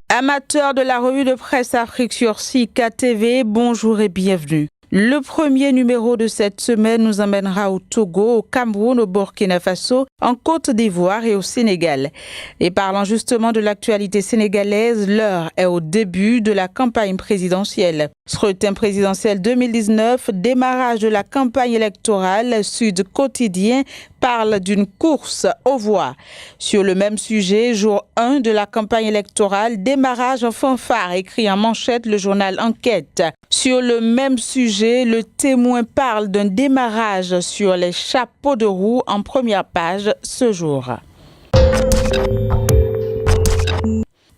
Amateurs de la revue de presse Afrique sur Sika TV, bonjour et bienvenue. Le premier numéro de cette semaine nous emmènera au Togo, au Cameroun, au Burkina Faso, en Côte d'Ivoire et au Sénégal. Et parlant justement de l'actualité sénégalaise, l'heure est au début de la campagne présidentielle. Scrutin présidentiel 2019, démarrage de la campagne électorale, Sud Quotidien parle d'une course aux voix. Sur le même sujet, jour 1 de la campagne électorale, démarrage en fanfare, écrit en manchette le journal Enquête. Sur le même sujet, le Témoin parle d'un démarrage sur les chapeaux de roue en première page ce jour.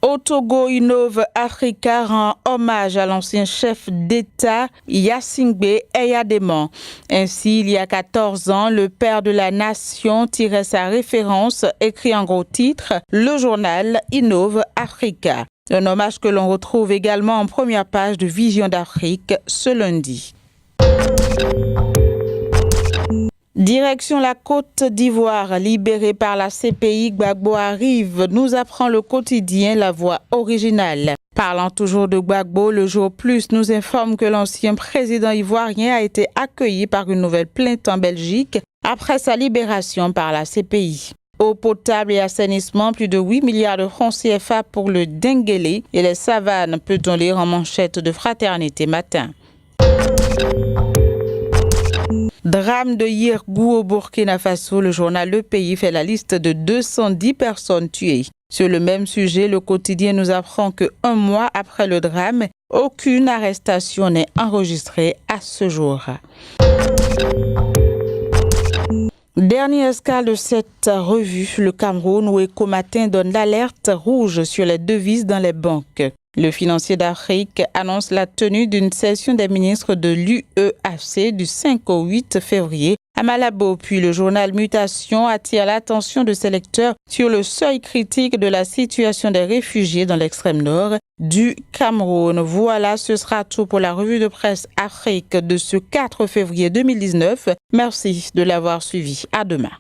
Au Togo, Innove Africa rend hommage à l'ancien chef d'État Yassingbe Eyadémon. Ainsi, il y a 14 ans, le père de la nation tirait sa référence, écrit en gros titre, le journal Innove Africa. Un hommage que l'on retrouve également en première page de Vision d'Afrique ce lundi. Direction la Côte d'Ivoire, libéré par la CPI, Gbagbo arrive, nous apprend le quotidien La Voix originale. Parlant toujours de Gbagbo, le Jour Plus nous informe que l'ancien président ivoirien a été accueilli par une nouvelle plainte en Belgique après sa libération par la CPI. Eau potable et assainissement, plus de 8 milliards de francs CFA pour le Denguélé et les savanes, peut-on lire en manchette de Fraternité Matin. Drame de Yirgou au Burkina Faso, le journal Le Pays fait la liste de 210 personnes tuées. Sur le même sujet, le quotidien nous apprend que 1 mois après le drame, aucune arrestation n'est enregistrée à ce jour. Dernière escale de cette revue, le Cameroun, où Ecomatin donne l'alerte rouge sur les devises dans les banques. Le financier d'Afrique annonce la tenue d'une session des ministres de l'UEAC du 5 au 8 février à Malabo. Puis le journal Mutation attire l'attention de ses lecteurs sur le seuil critique de la situation des réfugiés dans l'extrême nord du Cameroun. Voilà, ce sera tout pour la revue de presse Afrique de ce 4 février 2019. Merci de l'avoir suivi. À demain.